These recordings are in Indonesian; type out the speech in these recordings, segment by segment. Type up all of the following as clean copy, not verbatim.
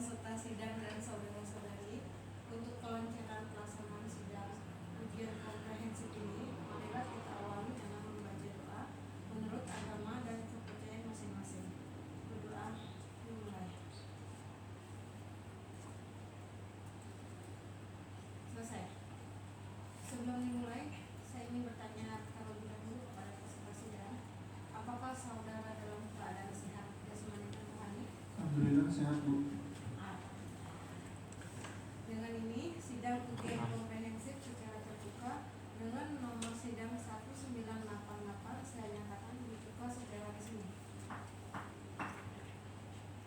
peserta sidang dan saudara-saudari, untuk kelancaran pelaksanaan sidang ujian komprehensif ini, marilah kita awali dengan membaca doa menurut agama dan kepercayaan masing-masing. Berdoa dimulai. Selesai. Sebelum dimulai, saya ingin bertanya terlebih dahulu kepada peserta sidang, apakah saudara dalam keadaan sehat jasmani dan rohani? Alhamdulillah sehat, Bu. Dengan ini, sidang ujian komprehensif secara terbuka dengan nomor sidang 1988 saya nyatakan dibuka secara resmi.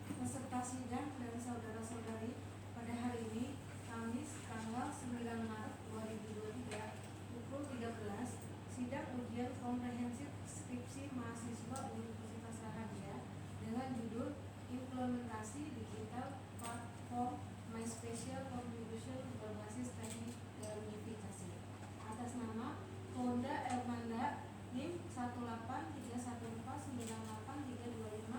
Peserta sidang dan saudara-saudari, pada hari ini, Kamis, tanggal 9 Maret 2023, pukul 13, sidang ujian komprehensif skripsi mahasiswa Universitas Sahadia dengan judul Implementasi Digital Platform My Special Contribution berbasis teknik gamifikasi. Atas nama Fonda Elmanda, NIM 18314983325,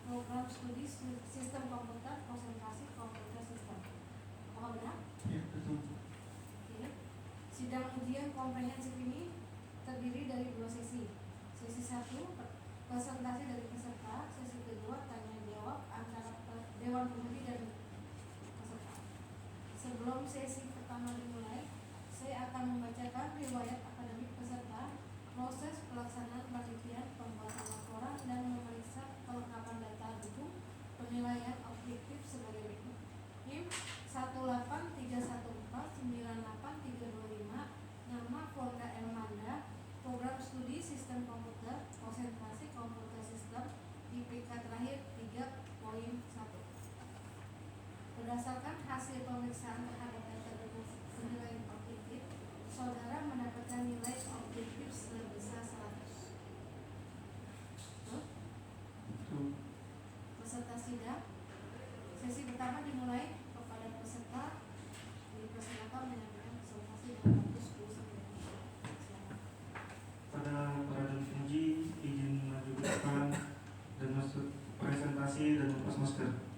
Program Studi Sistem Komputer, Konsentrasi Komputer Sistem. Apakah benar? Ya, betul. Oke. Sidang ujian komprehensif ini terdiri dari dua sesi. Sesi 1, presentasi dari peserta. Sesi kedua, tanya jawab antara Dewan Pengemudi dan peserta. Sebelum sesi pertama dimulai, saya akan membacakan riwayat akademik peserta, proses pelaksanaan penelitian, pembuatan laporan, dan memeriksa kelengkapan data dukung penilaian objektif sebagai berikut. NIM 18314983325, nama Fonda Elmanda, Program Studi Sistem Komputer, Konsentrasi Komputer Sistem, IPK terakhir 3.1. Berdasarkan hasil pemeriksaan terhadap data dengan penilaian objektif, saudara mendapatkan nilai objektif sebesar 100. Betul. Peserta sidang, sesi pertama dimulai. Kepada peserta dipersilakan menyampaikan presentasi dalam waktu 10 sampai 15 menit. Silakan. Pada para dan penguji, izin maju ke depan dan masuk presentasi dan lepas masker.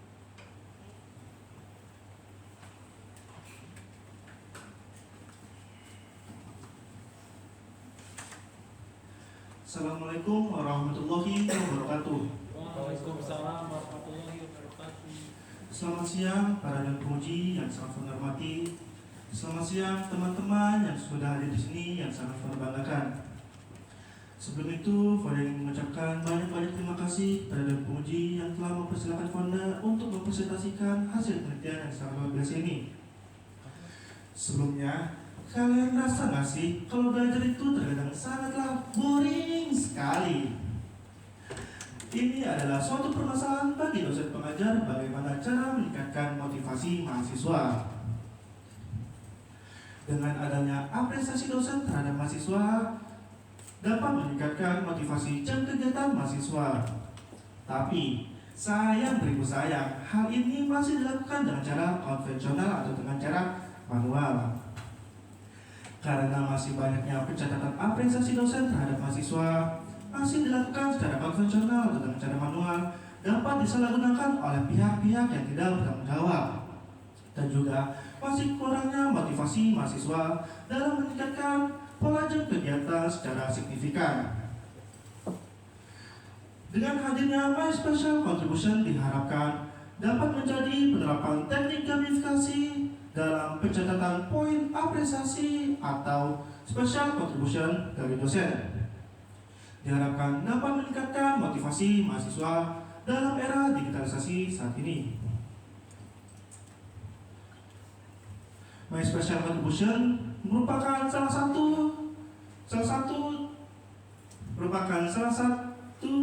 Assalamualaikum warahmatullahi wabarakatuh. Waalaikumsalam warahmatullahi wabarakatuh. Selamat siang para dan penguji yang sangat saya hormati. Selamat siang teman-teman yang sudah hadir di sini yang sangat saya banggakan. Sebelum itu, Fonda ingin mengucapkan banyak-banyak terima kasih kepada dan penguji yang telah mempersilahkan Fonda untuk mempresentasikan hasil penelitian yang sangat luar biasa ini. Sebelumnya, kalian rasa nggak sih kalau belajar itu terkadang sangatlah boring sekali? Ini adalah suatu permasalahan bagi dosen pengajar bagaimana cara meningkatkan motivasi mahasiswa. Dengan adanya apresiasi dosen terhadap mahasiswa dapat meningkatkan motivasi jam kegiatan mahasiswa. Tapi sayang beribu sayang, hal ini masih dilakukan dengan cara konvensional atau dengan cara manual. Karena masih banyaknya pencatatan apresiasi dosen terhadap mahasiswa masih dilakukan secara konvensional atau dengan cara manual, dapat disalahgunakan oleh pihak-pihak yang tidak bertanggung jawab. Dan juga masih kurangnya motivasi mahasiswa dalam meningkatkan pola jam kegiatan secara signifikan. Dengan hadirnya My Special Contribution diharapkan dapat menjadi penerapan teknik gamifikasi dalam pencatatan poin apresiasi atau special contribution dari dosen. Diharapkan dapat meningkatkan motivasi mahasiswa dalam era digitalisasi saat ini. My Special Contribution merupakan salah satu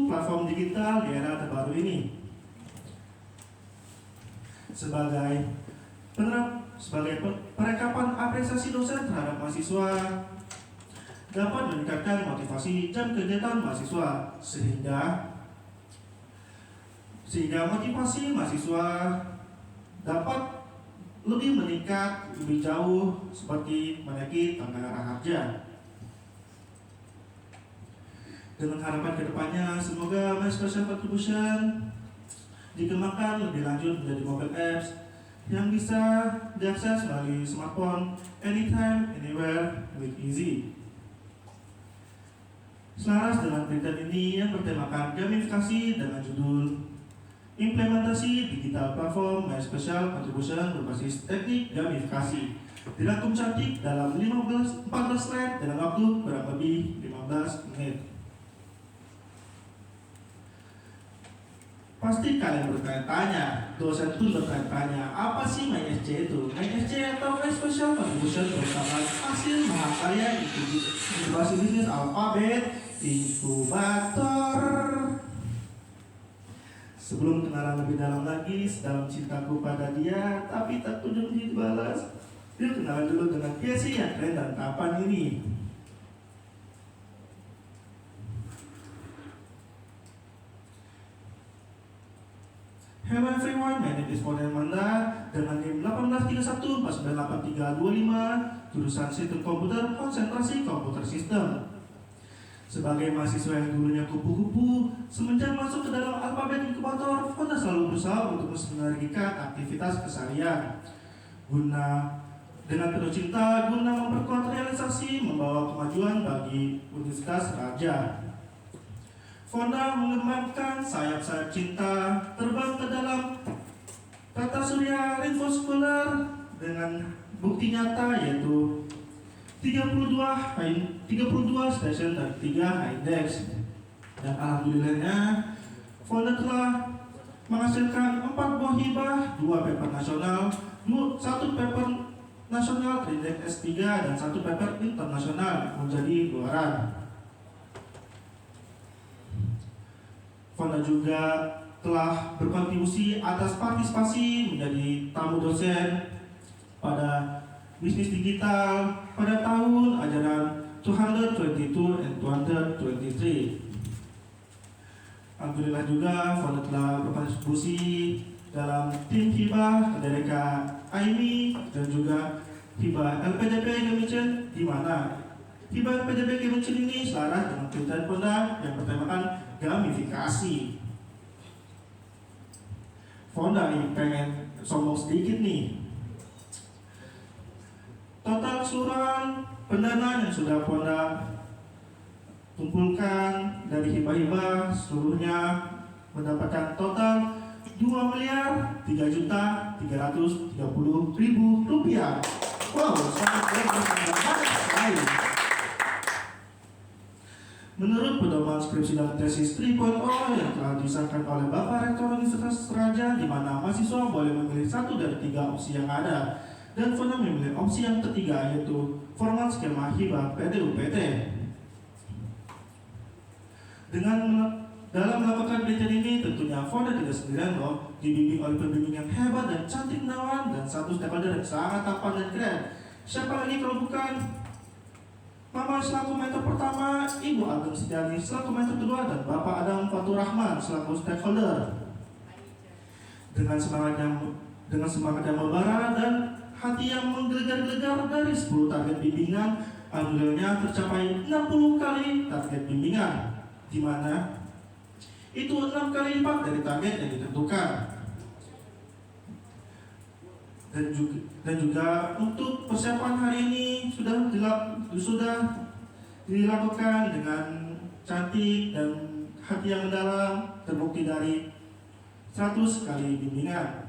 platform digital di era terbaru ini. Sebagai perekapan apresiasi dosen terhadap mahasiswa dapat meningkatkan motivasi jam kegiatan mahasiswa sehingga motivasi mahasiswa dapat lebih meningkat lebih jauh seperti menaiki tangga harja. Dengan harapan kedepannya semoga My Special Contribution dikembangkan lebih lanjut menjadi mobile apps yang bisa diakses melalui smartphone anytime, anywhere, with easy. Selaras dengan berita ini yang bertemakan gamifikasi dengan judul Implementasi Digital Platform My Special Contribution berbasis teknik gamifikasi, dirangkum cantik dalam 14 slide dengan waktu kurang lebih 15 menit. Pasti kalian bertanya-tanya, dosen pun bertanya-tanya, apa sih MySC itu? MySC atau My Special Contribution merupakan hasil mahakarya inkubasi bisnis Alphabet Inkubator. Sebelum kenalan lebih dalam lagi dalam cintaku pada dia, tapi tak kunjung dibalas, yuk kenalan dulu dengan PSC yang keren dan tampan ini. Hello everyone, my name is Ponen Manda dengan NIM 1831498325, jurusan Sistem Komputer, konsentrasi Komputer Sistem. Sebagai mahasiswa yang dulunya kupu-kupu, semenjak masuk ke dalam Alphabet Inkubator, Fonda selalu berusaha untuk mensinergikan aktivitas keseharian. Dengan penuh cinta, guna memperkuat realisasi membawa kemajuan bagi Universitas Raja. Fonda mengembangkan sayap-sayap cinta terbang ke dalam tata surya Rainforschooler dengan bukti nyata yaitu 32 station dan 3 index. Dan alhamdulillahnya Fonda telah menghasilkan 4 buah hibah, 2 paper nasional, 1 paper nasional indeks S3 dan 1 paper internasional menjadi luaran. Fonda juga telah berkontribusi atas partisipasi menjadi tamu dosen pada bisnis digital pada tahun ajaran 222 and 223. Alhamdulillah juga Fonda telah berkontribusi dalam tim hibah Dereka Aimi dan juga hibah LPDP Gemichen, di mana hibah LPDP Gemichen ini selaras dengan penelitian Fonda yang bertemakan gamifikasi. Fonda nih pengen sombong sedikit nih. Total keseluruhan pendanaan yang sudah Fonda kumpulkan dari hibah-hibah seluruhnya mendapatkan total 2.3.330.000 rupiah. Wow, sangat sekali. Menurut pedoman skripsi dan tesis 3.0 yang telah disahkan oleh Bapak Rektor Universitas Raja, di mana mahasiswa boleh memilih satu dari 3 opsi yang ada, dan Fonda memilih opsi yang ketiga yaitu format skema hibah PDUPT. Dalam melakukan penelitian ini tentunya Fonda tidak sendirian loh, dibimbing oleh pembimbing yang hebat dan cantik menawan dan satu stakeholder yang sangat tampan dan keren. Siapa lagi kalau bukan Mama selaku mentor pertama, Ibu Ageng Setiani selaku mentor kedua, dan Bapak Adam Fatur Rahman selaku stakeholder. Dengan semangat yang membara dan hati yang menggelegar-gelegar dari 10 target bimbingan, alhamdulillahnya tercapai 60 kali target bimbingan, di mana itu 6 kali lipat dari target yang ditentukan. Dan juga untuk persiapan hari ini sudah dilakukan dengan cantik dan hati yang mendalam, terbukti dari 100 kali bimbingan,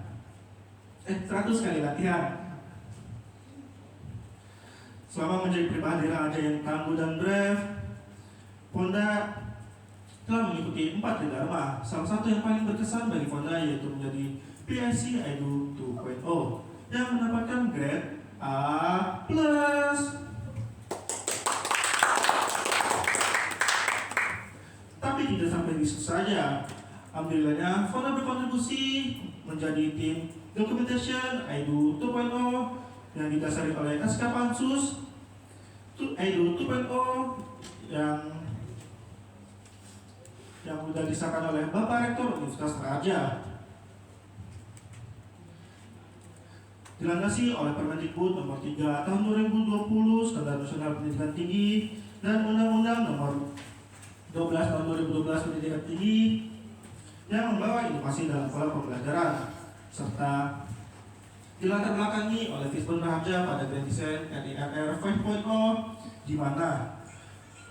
100 kali latihan. Selama menjadi pribadi raja yang tangguh dan brave, Fonda telah mengikuti 4 dharma. Salah satu yang paling berkesan bagi Fonda yaitu menjadi PIC Edu 2.0 yang mendapatkan grade A+. Tapi tidak sampai di situ saja. Alhamdulillahnya Fonda berkontribusi menjadi tim documentation Edu 2.0 yang didasari oleh SK Pansus Edu 2.0 yang sudah disahkan oleh Bapak Rektor Universitas Raja, dilandasi oleh Permendikbud nomor 3 tahun 2020 Standar Nasional Pendidikan Tinggi dan Undang-Undang nomor 12 tahun 2012 Pendidikan Tinggi, yang membawa inovasi dalam pola pembelajaran, serta dilatar belakangi oleh Fishbone Raharja pada Grand Design NIRR 5.0, di mana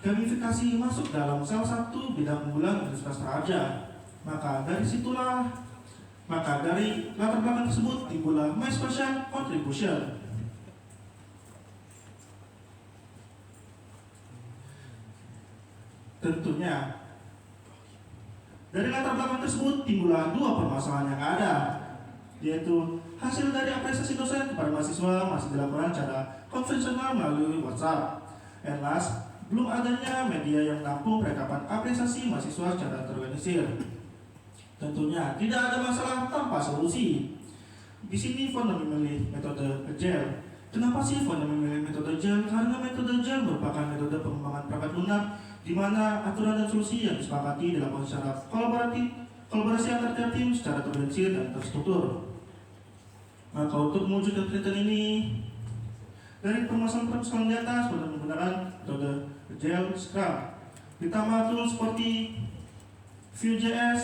gamifikasi masuk dalam salah satu bidang unggulan Universitas Raharja. Maka dari latar belakang tersebut timbullah My Special Contribution. Tentunya dari latar belakang tersebut timbullah dua permasalahan yang ada, yaitu hasil dari apresiasi dosen kepada mahasiswa masih dilakukan secara konvensional melalui WhatsApp. And last, belum adanya media yang menampung perekapan apresiasi mahasiswa secara terorganisir. Tentunya tidak ada masalah tanpa solusi. Di sini Fonda memilih metode agile. Kenapa sih Fonda memilih metode agile? Karena metode agile merupakan metode pengembangan perangkat lunak di mana aturan dan solusi yang disepakati dilakukan secara kolaborasi antar tiap tim secara terorganisir dan terstruktur. Maka untuk mewujudkan penelitian ini, dari permasalahan-permasalahan di atas pada menggunakan metode agile Scrum, ditambah tools seperti Vue.js,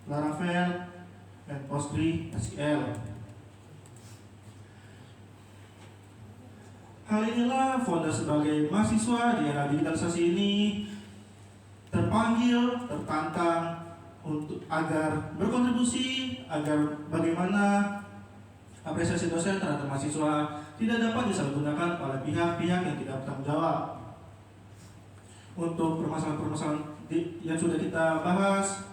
Laravel, dan PostgreSQL. Hal inilah Fonda sebagai mahasiswa di era digitalisasi ini terpanggil, tertantang untuk agar berkontribusi agar bagaimana apresiasi dosen terhadap mahasiswa tidak dapat disalahgunakan oleh pihak-pihak yang tidak bertanggung jawab. Untuk permasalahan-permasalahan yang sudah kita bahas,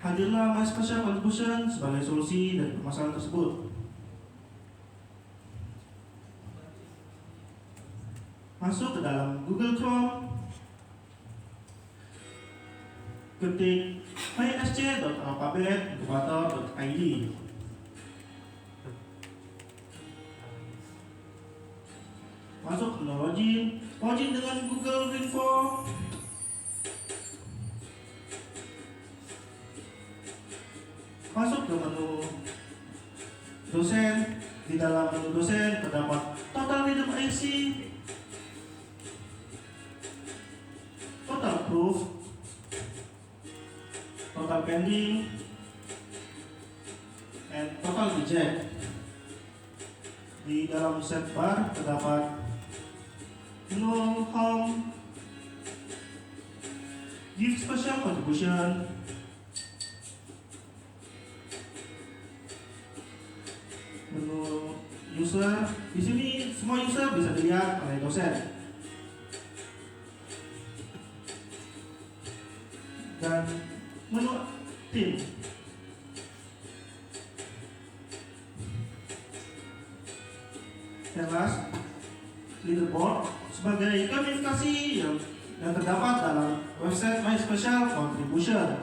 hadirlah My Special Contribution sebagai solusi dari permasalahan tersebut. Masuk ke dalam Google Chrome, ketik mysc.alphabet.incubator.id. Masuk ke login dengan Google Info. Masuk ke menu dosen. Di dalam menu dosen terdapat Total Rhythm IC, Total Proof, Total Pending, and Total Reject. Di dalam set bar terdapat menu Home, Give Special Contribution, menu user. Di sini semua user bisa dilihat oleh dosen. Dan menu tim. Dan last, leaderboard sebagai gamifikasi yang terdapat dalam website My Special Contribution.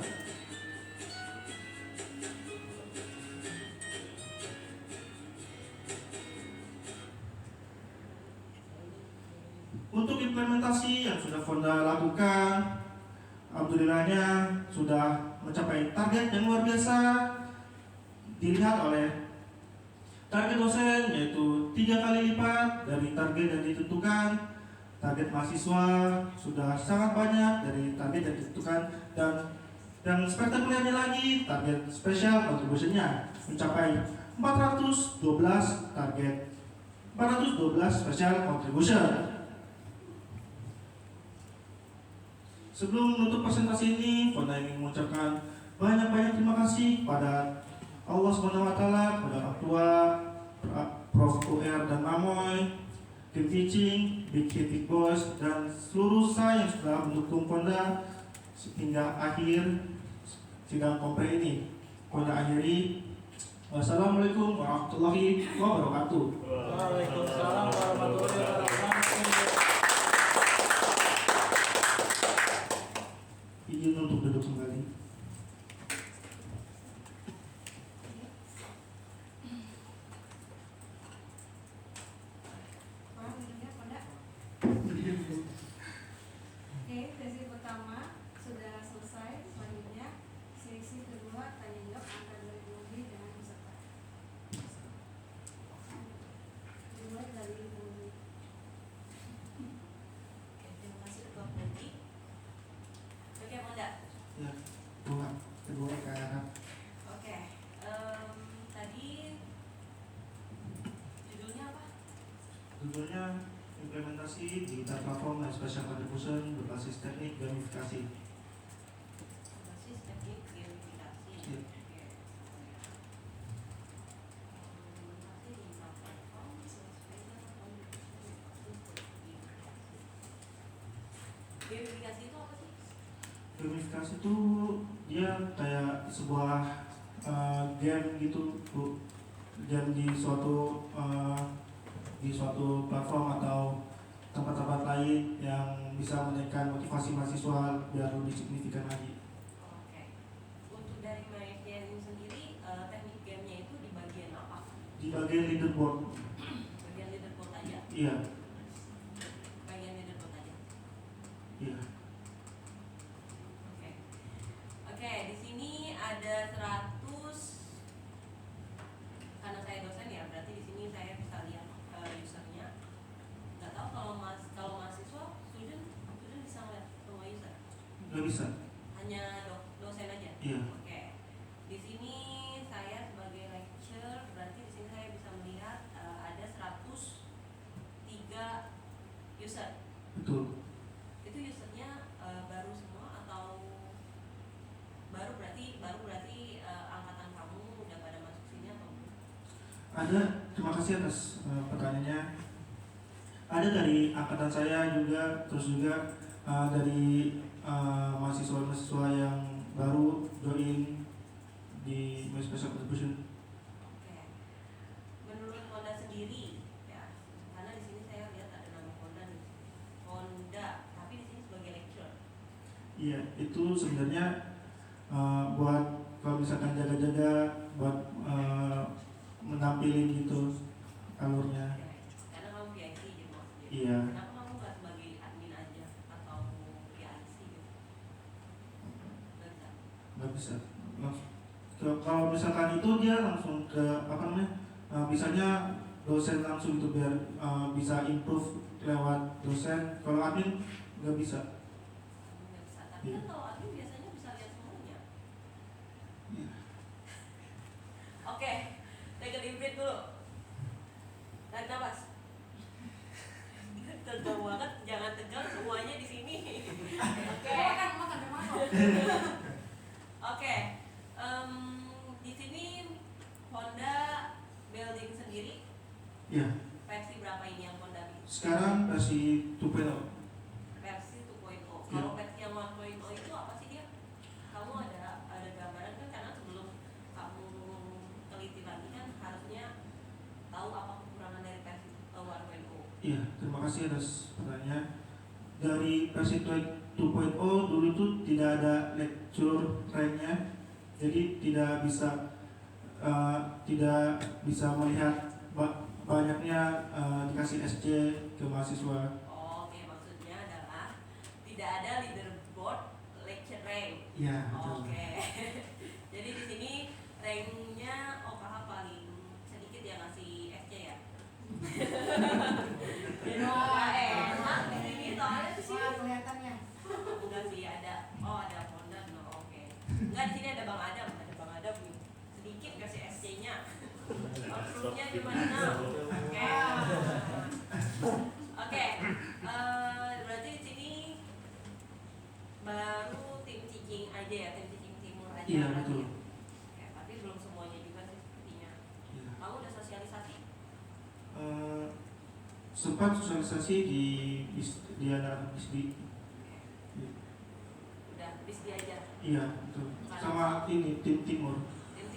Untuk implementasi yang sudah Fonda lakukan, alhamdulillahnya sudah mencapai target yang luar biasa. Dilihat oleh target dosen yaitu 3 kali lipat dari target yang ditentukan. Target mahasiswa sudah sangat banyak dari target yang ditentukan, dan spektakulernya lagi target special contribution-nya mencapai 412 target, 412 special contribution. Sebelum menutup presentasi ini, Fonda ingin mengucapkan banyak-banyak terima kasih kepada Allah SWT, kepada orang tua, Prof. UR dan Mamoy, tim teaching, Big Kid Big Boys, dan seluruh saya yang sudah mendukung Fonda hingga akhir sidang kompre ini. Fonda akhiri. Wassalamualaikum warahmatullahi wabarakatuh. Waalaikumsalam warahmatullahi wabarakatuh. Izin untuk duduk kembali. Oke, sesi pertama sudah selesai. Selanjutnya sesi kedua tanya jawab antara lebih dengan peserta. Dimulai dari Ibu. Oke, terima kasih Ketua Prodi. Oke, Fonda. Ya. judulnya implementasi digital platform dan special contribution berbasis teknik gamifikasi. Basis teknik gamifikasi. Iya. Oke. Implementasi digital platform special contribution gamifikasi. Gamifikasi itu apa sih? Gamifikasi itu dia kayak sebuah game gitu, Bu. Game di suatu platform atau tempat-tempat lain yang bisa menaikkan motivasi mahasiswa biar lebih signifikan lagi. Oke. Untuk dari MyFN sendiri, teknik gamenya itu di bagian apa? Di bagian leaderboard. Bagian leaderboard aja. Iya, Bagian leaderboard aja. iya. Oke. Oke, di sini ada 100. Karena saya dosen ya, berarti di sini saya bisa lihat usernya. Nggak tahu kalau mahasiswa, student bisa lihat semua user. Nggak bisa. Hanya dosen aja. Iya. Oke. Di sini saya sebagai lecturer, berarti di sini saya bisa melihat ada 103 user. Betul. Itu usernya baru semua atau baru berarti angkatan kamu udah pada masuk sini atau belum? Ada, terima kasih atas pertanyaannya. Ada dari angkatan saya juga, terus juga dari mahasiswa-mahasiswa yang baru join di My Special Contribution. Oke. Menurut Honda sendiri, ya, karena di sini saya lihat ada nama Honda nih. Honda, tapi di sini sebagai lecturer. Iya, itu sebenarnya buat kalau misalkan jaga-jaga, buat menampilin gitu alurnya. Karena kamu PIC gitu maksudnya. Iya. Kenapa kamu nggak sebagai admin aja atau PIC gitu? Nggak bisa. Nggak bisa. Kalau misalkan itu dia langsung ke apa namanya? Misalnya dosen langsung itu biar bisa improve lewat dosen. Kalau admin nggak bisa. Nggak bisa. Tapi Iya. kan kalau admin biasanya bisa lihat semuanya. Iya. Oke, take a deep breath dulu. Tarik nafas. Tegang banget, jangan tegang semuanya di sini. Oke. Makan. Oke. Di sini Honda building sendiri. Iya. Versi berapa ini yang Honda bikin? Sekarang versi 2.0. Versi 2.0. Iya. Kalau versi yang 1.0 itu apa sih dia? Kamu ada gambaran kan, karena sebelum kamu teliti lagi kan harusnya tahu apa kekurangan dari versi 1.0. Iya, terima kasih atas pertanyaannya. Dari versi 2.0 dulu itu tidak ada lecture rank-nya, jadi tidak bisa melihat banyaknya dikasih SC ke mahasiswa. Oke, maksudnya adalah tidak ada leaderboard lecture rank. Iya, betul. Oke. Jadi di sini ranknya OKH paling sedikit ya ngasih SC ya. Jadi enak di sini soalnya di sini. Wah, kelihatannya. Enggak sih ada. Oh, ada Honda. No, oke. Enggak, di sini ada Bang Adam. Sedikit kasih SC-nya. Maksudnya gimana? Oke. Oke. Berarti di sini baru tim Cicing aja ya, tim Cicing Timur aja. Iya, berarti betul. ya? Oke, tapi belum semuanya juga sih sepertinya. Iya. Kamu udah sosialisasi? Sempat sosialisasi di anak BISDI. Udah, bis dia aja. Iya, betul. Sama ini tim Timur. Tim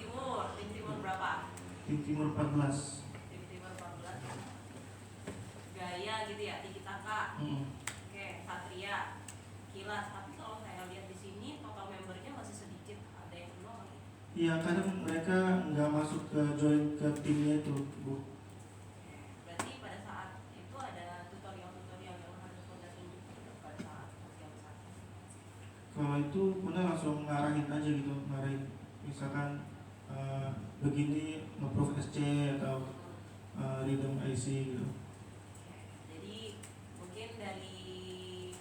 Timur berapa? Tim Timur 14. Tim Timur 14. Gaya gitu ya, Tiki Taka. Oke, Satria, Kilas. Tapi kalau saya lihat di sini total membernya masih sedikit, ada yang nol lagi. Iya, kadang mereka nggak masuk ke join ke timnya itu, Bu. Berarti pada saat itu ada tutorial-tutorial yang harus Honda tunjukkan pada saat sosialisasi. Kalau itu Bunda langsung ngarahin aja gitu, ngarahin misalkan begini nge-proof SC atau rhythm IC gitu. Jadi mungkin dari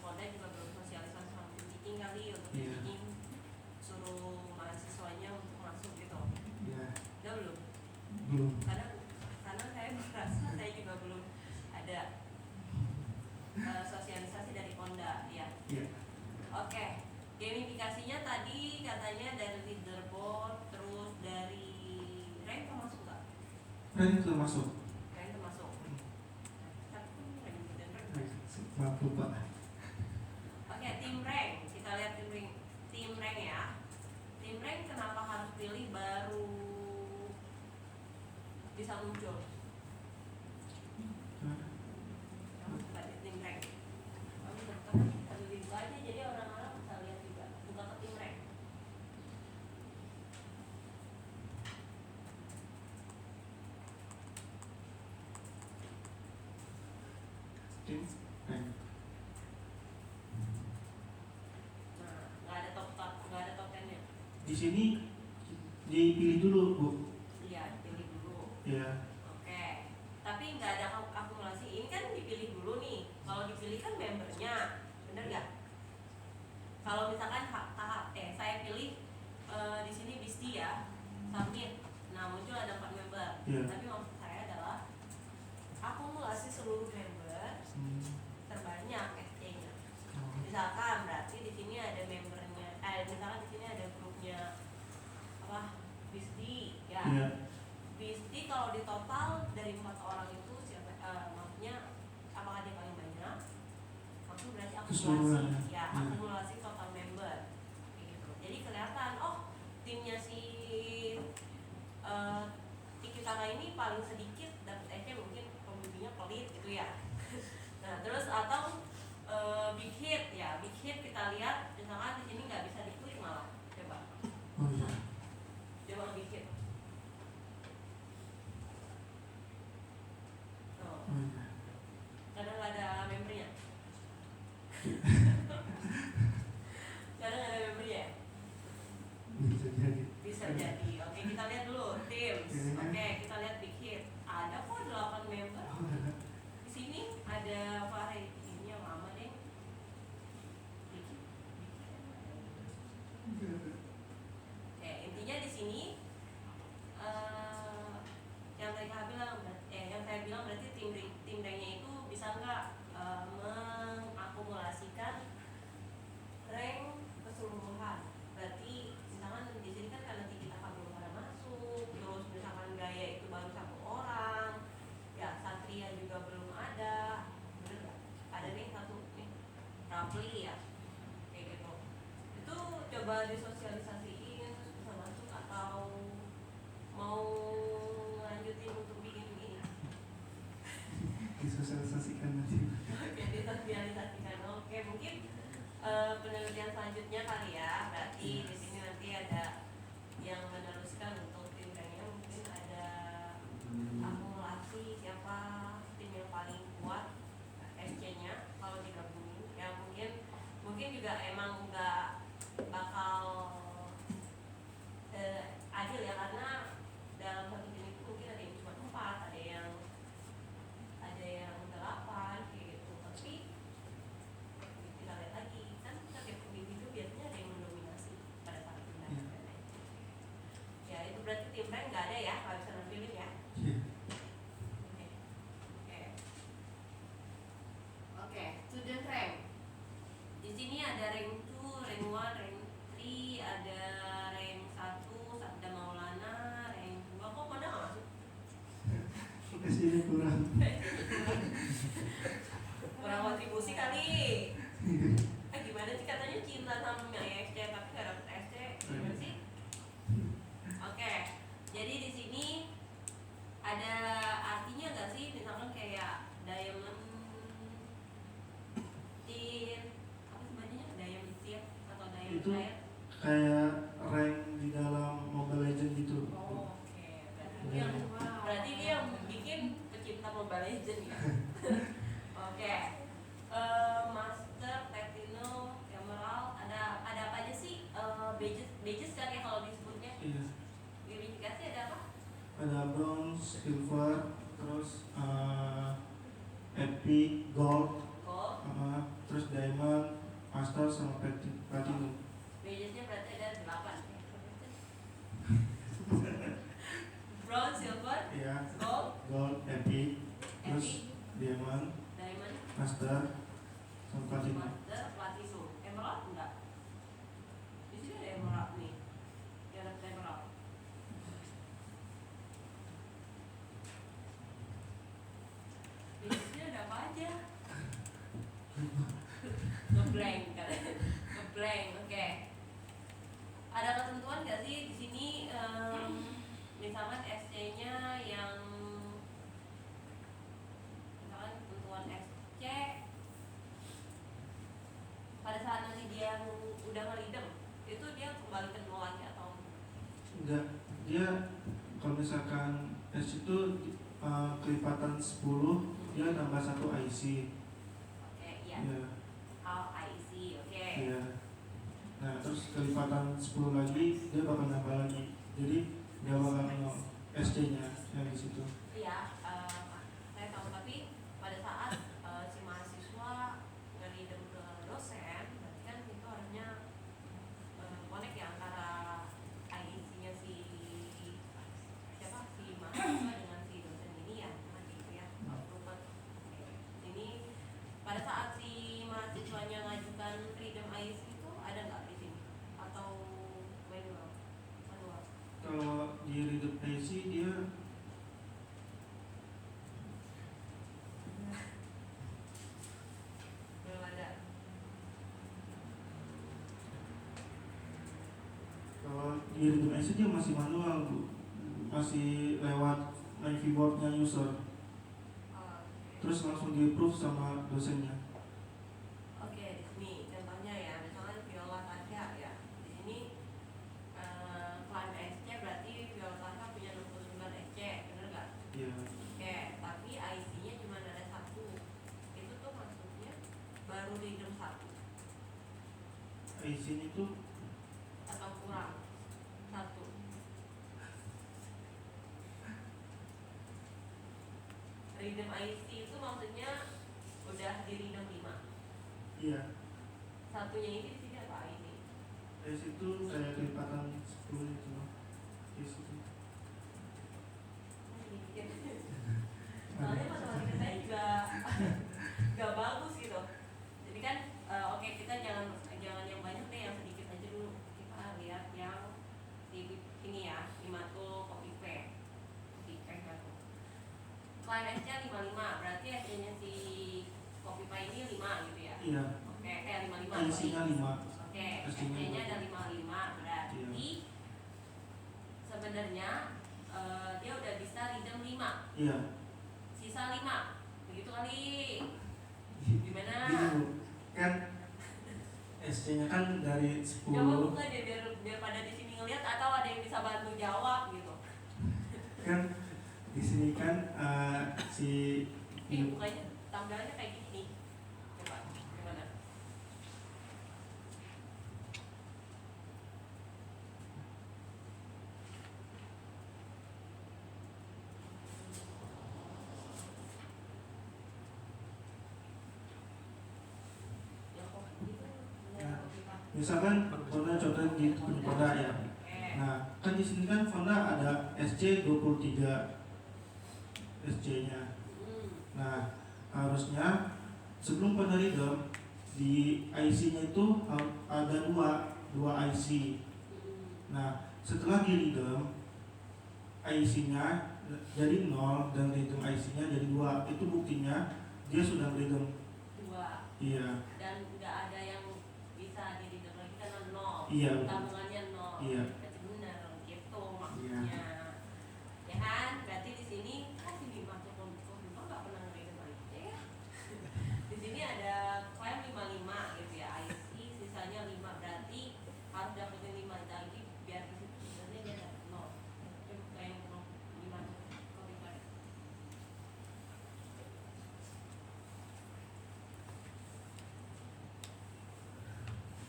Honda juga belum sosialisasi sama tim teaching kali untuk tim Iya. teaching suruh mahasiswanya untuk masuk gitu. Iya, Udah belum? belum. Karena saya merasa saya juga belum ada seleksinya tadi katanya dari leaderboard, terus dari rank termasuk nggak? Rank termasuk. Rank termasuk. Tapi rank dan rank. Maaf lupa. Oke, tim rank. Kita lihat tim rank. Tim rank ya. Tim rank kenapa harus pilih baru bisa muncul? Kamu coba lihat tim rank. Kamu buka lebih aja jadi orang-orang bisa lihat juga. Buka ke tim rank. Tim rank. Nah, nggak ada top 10-nya. Di sini dipilih dulu, Bu. Iya, pilih dulu. Ya. Oke. Tapi nggak ada akumulasi. Ini kan dipilih dulu nih. Kalau dipilih kan membernya, bener nggak? Kalau misalkan tahap, saya pilih di sini BISTI ya, submit. Nah muncul ada 4 member. Iya. Tapi maksud saya adalah akumulasi seluruh member terbanyak SC-nya. Misalkan berarti di sini ada membernya, misalkan di sini ada grupnya apa BISTI ya. Iya. BISTI kalau di total dari 4 orang itu siapa? Maksudnya apakah dia paling banyak? Maksudnya berarti Keseluruhan, akumulasi, ya ya. akumulasi total member. Gitu. Jadi kelihatan, oh timnya si Tiki Taka ini paling sedikit dapat SC mungkin pemimpinnya pelit gitu ya. Nah terus atau big hit ya, big hit kita lihat misalkan di sini nggak bisa diklik malah, coba Oh iya. coba big hit. Oh iya. Kadang nggak ada membernya. Kadang nggak ada membernya. Bisa jadi. Bisa jadi. Oke, kita lihat dulu teams. Oke, kita lihat big hit. Ada kok 8 member. Di sini ada variety ini yang lama deh. Big hit. Oke, intinya di sini yang tadi saya bilang, yang saya bilang berarti tim ranknya itu bisa nggak mengakumulasikan rank keseluruhan. Berarti misalkan di sini kan karena kita belum pada masuk, terus misalkan Gaya itu baru 1 orang, ya Satria juga belum ada, bener nggak? Ada nih 1 nih, Rafli ya, kayak gitu. Itu coba disosialisasiin terus bisa masuk atau mau lanjutin untuk bikin begini? Disosialisasikan nanti. Oke, disosialisasikan. Oke, mungkin penelitian selanjutnya kali ya. Berarti di sini nanti ada yang meneruskan untuk tim ranknya, mungkin ada akumulasi siapa tim yang paling kuat SC-nya kalau digabungin. Ya mungkin juga emang nggak bakal adil ya, karena dalam satu tim itu mungkin ada yang cuma 4, ada yang 8 kayak gitu. Tapi kita lihat lagi kan setiap individu biasanya ada yang mendominasi pada saat tim rank. Ya itu berarti tim rank nggak ada ya, nggak bisa nampilin ya. Iya. Oke, student rank. Di sini ada rank 2, rank 1, rank 3, ada rank 1, Sabda Maulana, rank 2. Kok pada nggak masuk? Sini kurang. Kurang kontribusi kali. Gimana sih katanya cinta sama SC tapi nggak dapet SC, gimana sih? Oke, jadi di sini ada artinya nggak sih, misalkan kayak diamond tier, apa sebenarnya diamond tier atau diamond Itu tier? kayak rank di dalam Mobile Legends gitu. Oh, oke, berarti dia yang bikin pecinta Mobile Legends ya. Oke, Master, Platinum, Emerald, ada apa aja sih? Badges kan ya kalau disebutnya. Iya. Verifikasi ada apa? Ada bronze, silver, terus epic, gold, Gold. terus diamond, master sama platinum. Badgesnya berarti ada 8 ya. Bronze, silver, Iya. gold, epic, terus epic, diamond, diamond, master, sama platinum. master, platinum. Emerald enggak? Di sini ngeblank kan, ngeblank. Oke. Ada ketentuan nggak sih di sini? Misalkan SC-nya yang misalkan ketentuan SC pada saat nanti dia udah ngelidem itu dia kembali ke nol lagi atau Enggak, dia kalau misalkan S itu kelipatan 10, dia tambah 1 IC. oke, iya. Ya, Oh, I see, oke. ya. Nah, terus kelipatan 10 lagi dia bakal nambah lagi. Jadi dia bakal SC-nya yang di situ. Iya, saya tahu, tapi pada saat si mahasiswa ngelidem ke dosen, berarti kan itu harusnya connect ya antara IEC-nya si siapa si mahasiswa dengan si dosen ini ya, nanti itu ya, approval. Ini pada saat si mahasiswanya ngajukan freedom IEC itu ada nggak di sini atau manual? Manual. Kalau di reader PC dia Belum ada. kalau di reader PC dia masih manual, Bu. Masih lewat keyboardnya user. Terus langsung di approve sama dosennya. Oke, nih contohnya ya, misalnya Viola Tasya ya. Di sini klaim SC berarti Viola Tasya punya 69 SC, bener nggak? Iya. Oke, tapi IC-nya cuma ada 1. Itu tuh maksudnya baru reader 1 IC itu atau kurang 1. Reader IC itu maksudnya udah di reader 5. iya. Satunya ini di sini apa IC? IC itu kayak kelipatan 10 itu. IC itu. Soalnya matematika saya juga gak bagus gitu. Jadi kan oke, kita jangan yang banyak deh, yang sedikit aja dulu. Kita lihat yang di ini ya, Imatul copy paste. Klien SC 55, berarti SC-nya si copy paste ini 5 gitu ya. Iya. Oke, kayak 55. IC-nya 5. Oke, SC-nya SC-nya ada 55, berarti Iya. sebenarnya dia udah bisa redeem 5. Iya. Sisa 5. Begitu kali. Gimana? Gini, Bu. Kan SC-nya kan dari 10. Coba buka deh biar pada di sini ngeliat atau ada yang bisa bantu jawab gitu. Kan di sini kan si Nih bukanya tampilannya kayak gini. Coba gimana? Ya kok gitu. Ya. Misalkan Fonda contoh di Fonda ya. Nah, kan di sini kan Fonda ada SC 23 SC-nya. Nah, harusnya sebelum Fonda redeem di IC-nya itu ada dua IC. Nah, setelah di redeem IC-nya jadi 0 dan redeem IC-nya jadi 2. Itu buktinya dia sudah redeem. 2. Iya. Dan nggak ada yang bisa di redeem lagi karena 0. Iya. Tabungannya 0. Iya. Berarti benar gitu maksudnya. Ya kan? Berarti di sini kan sini masuk komputer nggak pernah ngeredeem lagi ya. Di sini ada klaim 55 gitu ya, IC sisanya 5, berarti harus dapetin 5 lagi biar di situ sebenarnya dia dapat 0. Coba kayak 0 gimana? Copy paste.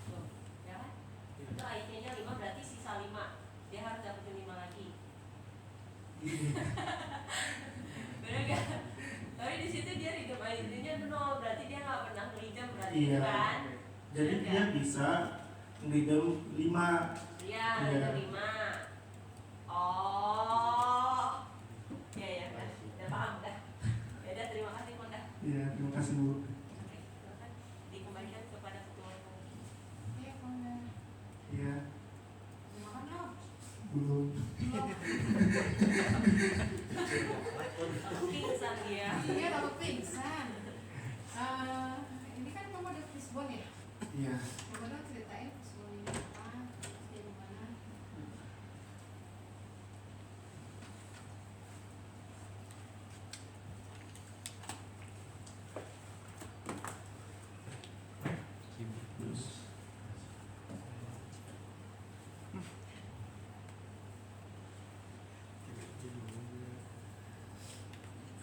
Tuh, ya kan? Itu IC-nya 5 berarti sisa 5. Dia harus dapetin 5 lagi. Bener gak? Tapi di situ dia redeem IC-nya 0, berarti dia nggak pernah redeem berarti Iya. kan? Jadi Bener dia gak? bisa redeem 5. Iya, Iya. redeem 5. Oh. Iya ya, udah paham dah. Ya udah, terima kasih Fonda. Iya, terima kasih Bu. Oke, silakan dikembalikan kepada ketua umum. Iya, Fonda. Iya, Makan dong. belum. Pingsan dia. Iya, takut pingsan. Ini kan kamu ada fishbone ya?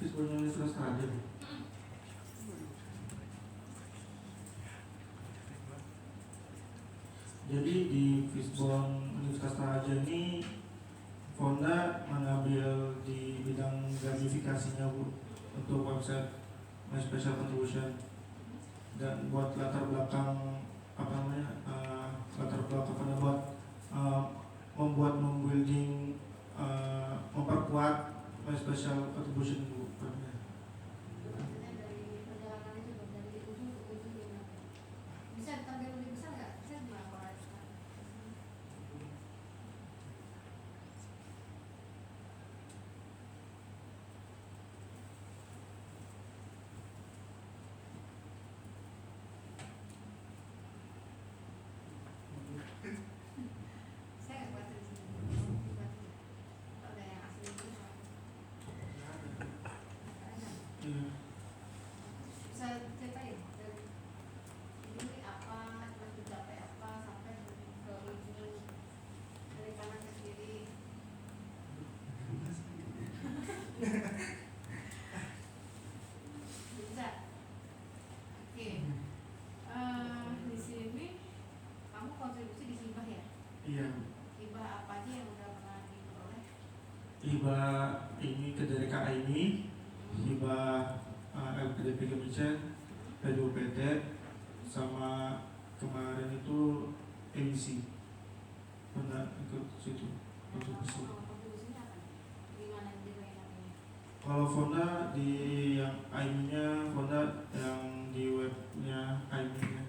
Fishbone Universitas Raden. Jadi di Fishbone Universitas Raden ini Fonda mengambil di bidang gamifikasinya Bu, untuk website My Special Contribution, dan buat latar belakang latar belakang Fonda buat membuilding memperkuat My Special Contribution Bu. Maksudnya dari perjalanan itu dari ujung ke ujung gimana? Bisa target lebih besar nggak? Bisa gimana kalau sekarang? Saya nggak kuat di sini. Kalau ada yang asli itu ada. Iya. Bisa ceritain dari ini apa, terus dicapai apa sampai ke ujung dari kanan ke kiri. Bisa. Oke. Di sini kamu kontribusi di hibah ya? Iya. Hibah apa aja yang udah pernah diperoleh? Hibah ini ke dari KA ini, hibah LPDP Kemicen, PDUPT, sama kemarin itu emisi pernah ikut situ kontribusi. Kontribusinya apa? Gimana dibayar namanya? Kalau Fonda di yang AIM-nya, Fonda yang di webnya AIM-nya.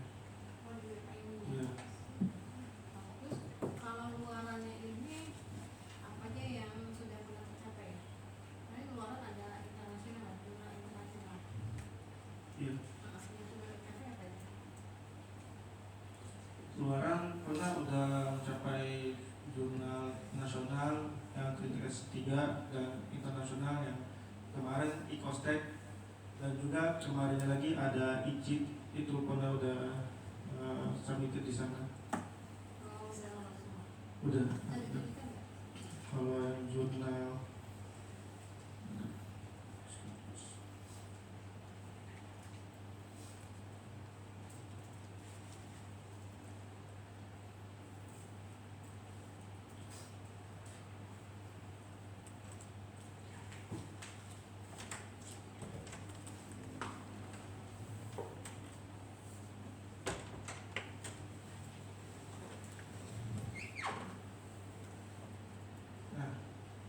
Oh, di WPI ini. Iya. Terus kalau luarannya ini apa aja yang sudah pernah tercapai? Nah, luaran ada internasional, jurnal internasional. Iya. Yang sudah tercapai apa aja? Luaran Fonda udah mencapai jurnal nasional yang kriteria 3 dan internasional yang kemarin ICOSTEC, dan juga kemarinnya lagi ada ICIT, itu Fonda udah submitted di sana. Oh, udah lolos semua. Udah. Ada diberikan nggak? Kalau yang jurnal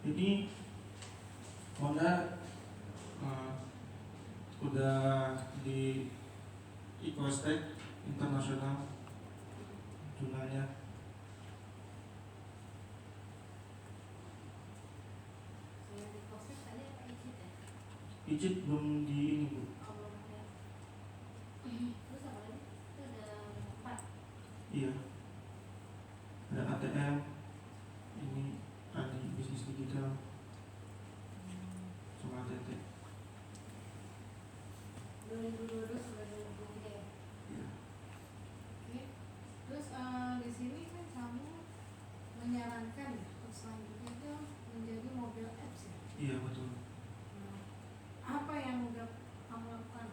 ini Honda udah di ICOSTEC internasional jurnalnya. Saya di proses tadi apa izin ya? ICIT belum di ini Bu. Oh, belum ada. Terus apa lagi? Itu ada 4. Iya. Ada ATM, ini ADI bisnis digital, sama ATT. 2022 sampai 2023 ya. Iya. Oke. Terus di sini kan kamu menyarankan untuk selanjutnya itu menjadi mobile apps ya. Iya betul. Nah, apa yang udah kamu lakukan?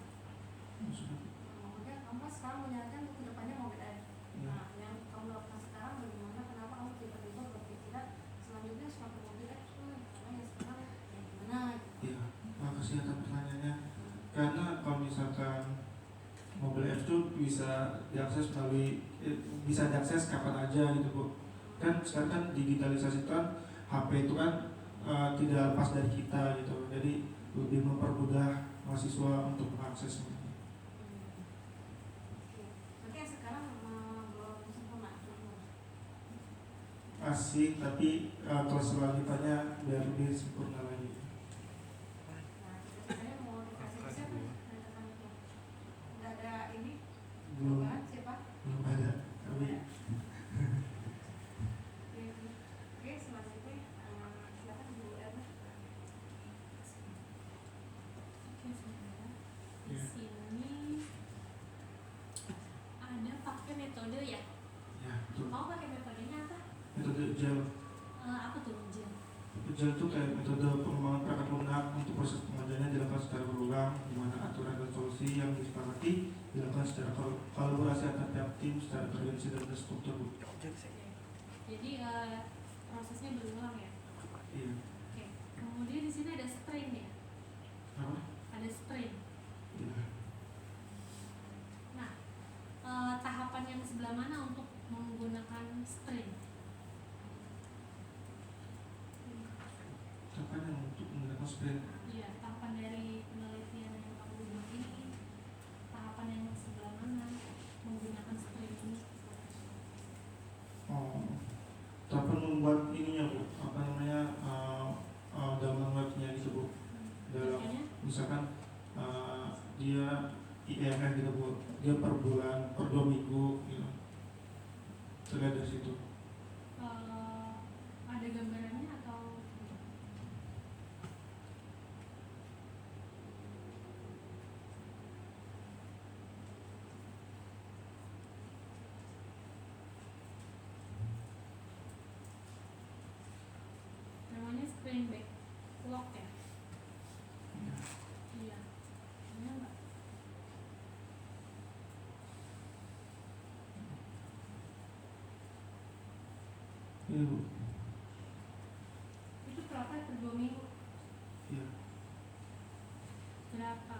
Maksudnya, Maksudnya kamu kan sekarang menyarankan untuk kedepannya mobile app. iya. Nah, yang kamu lakukan sekarang bagaimana? Kenapa kamu tiba-tiba berpikiran selanjutnya harus pakai mobile apps? Karena yang sekarang yang gimana? Iya, makasih atas pertanyaannya. Karena kalau misalkan mobile apps itu bisa diakses melalui bisa diakses kapan aja gitu Bu. Kan sekarang kan digitalisasi kan HP itu kan tidak lepas dari kita gitu. Jadi lebih mempermudah mahasiswa untuk mengaksesnya. Oke. Berarti yang sekarang belum sempurna. Asik, tapi kalau selanjutnya biar lebih sempurna lagi. Nah, saya mau dikasih ke siapa nih? Dari teman itu. Nggak ada ini? Belum Perubahan siapa? belum ada. Tapi Oke, selanjutnya silakan Bu Erna. Oke, sebenarnya di Iya. sini ada pakai metode ya. ya betul. Mau pakai metodenya apa? Metode gel. Apa tuh Jel? Agile itu kayak metode pengembangan perangkat lunak untuk proses pengerjaannya dilakukan secara berulang, di mana aturan dan solusi yang disepakati dilakukan secara kolaborasi antar tiap tim secara terorganisasi dan terstruktur. Jadi prosesnya berulang ya. Iya. Oke. Kemudian di sini ada sprint ya. Apa? Ada sprint. Iya. Nah, tahapan yang sebelah mana untuk menggunakan sprint? Kapan yang untuk menggunakan sprint? Iya, tahapan dari penelitian yang kamu buat ini, tahapan yang sebelah mana menggunakan sprint ini? Oh, kapan membuat ininya Bu? Apa namanya? Dalam webnya gitu Bu. Dalam Biasanya misalkan dia IMF gitu Bu, dia per bulan, per 2 minggu gitu. Terlihat dari situ. ada gambarannya atau namanya sprint backlog ya? Iya. Ini enggak. Iya Bu. Itu berapa per 2 minggu? Iya. Berapa?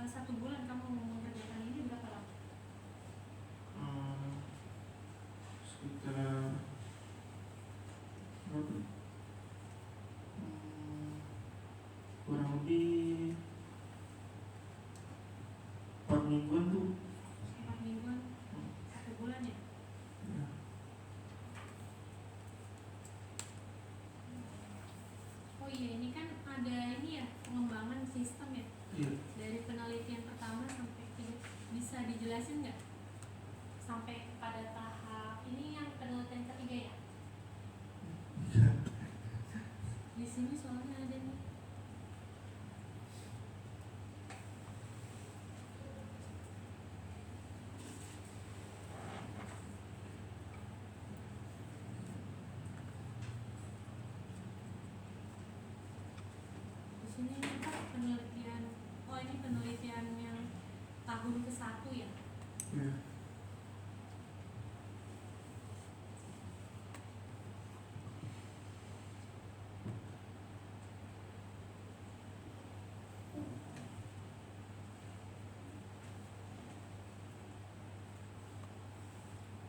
1 bulan kamu mengerjakan ini berapa lama? Sekitar berapa? Kurang lebih 4 mingguan tuh. 4 mingguan? 1 bulan ya? Ya. Oh iya, ini kan ada ini ya, pengembangan sistem ya. Iya. Dari penelitian pertama sampai bisa dijelasin nggak? Sampai pada tahap ini yang penelitian ketiga ya? Di sini soalnya ada nih. Di sini kan penelitian. Oh ini penelitian yang tahun ke-1 ya? Iya.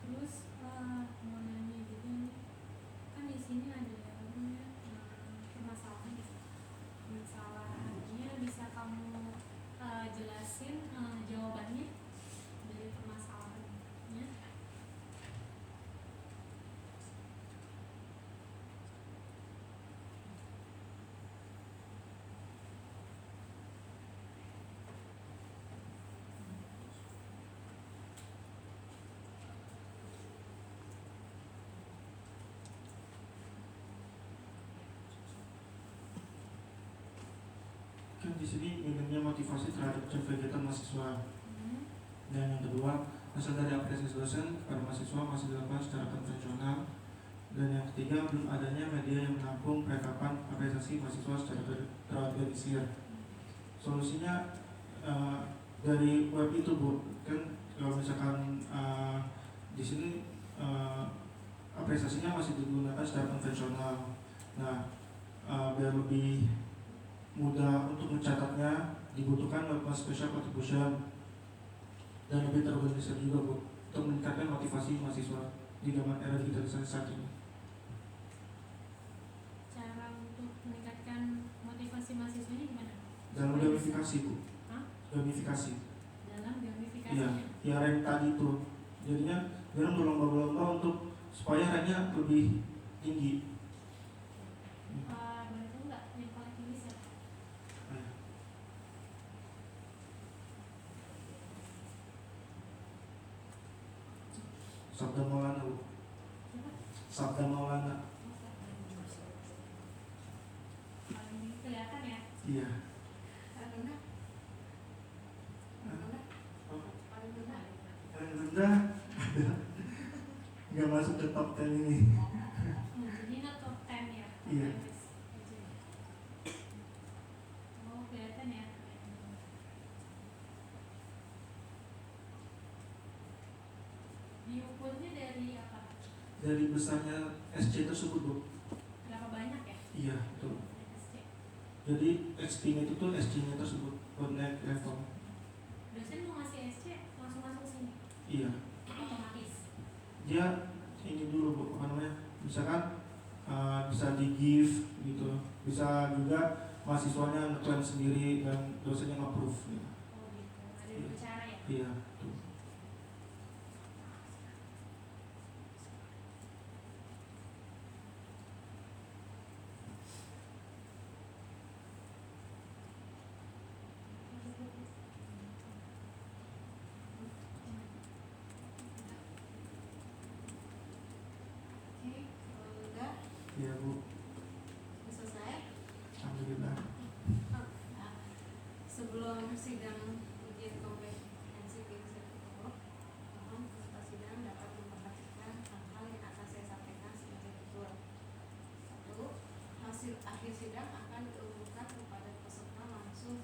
Terus mau nanya juga nih, kan di sini ada permasalahan ya. Masalahnya bisa kamu jelasin jawabannya dari permasalahannya? Kan di sini minimnya motivasi terhadap kegiatan mahasiswa. Hmm. Dan yang kedua, hasil dari apresiasi dosen kepada mahasiswa masih dilakukan secara konvensional. Dan yang ketiga, belum adanya media yang menampung percakapan apresiasi mahasiswa secara terorganisir. Solusinya dari web itu Bu, kan kalau misalkan di sini apresiasinya masih digunakan secara konvensional. Nah, biar lebih mudah untuk mencatatnya dibutuhkan melakukan special contribution dan lebih terorganisir juga Bu, untuk meningkatkan motivasi mahasiswa di zaman era digitalisasi saat ini. Cara untuk meningkatkan motivasi mahasiswanya gimana? Dalam gamifikasi Bu. Hah? Gamifikasi. Dalam Iya, gamifikasinya? ya rank tadi itu. Jadinya dia berlomba-lomba untuk supaya ranknya lebih tinggi. Boleh tahu nggak yang paling tinggi siapa? Sabda Maulana Bu. Siapa? Sabda Maulana. Paling kelihatan ya? Iya. Paling rendah. Paling rendah. Paling rendah. Paling rendah ada. Nggak masuk ke top 10 ini. Jadi not top 10 ya? besarnya SC tersebut, Bu. Berapa banyak ya? Iya, betul. SC. Jadi XP-nya itu tuh SC-nya tersebut buat naik level. Dosen mau ngasih SC langsung masuk sini Iya. otomatis. Dia ini dulu, Bu, apa namanya? Misalkan bisa di give gitu. Bisa juga mahasiswanya ngeklaim sendiri dan dosennya nge-approve gitu. Oh gitu. Ada dua cara ya? Iya, betul. Oke, kalau udah Iya, Bu. selesai. Alhamdulillah. Nah, sebelum sidang ujian komprehensif ini saya tutup, mohon peserta sidang dapat memperhatikan hal-hal yang akan saya sampaikan sebagai berikut. 1. Hasil akhir sidang akan diumumkan kepada peserta langsung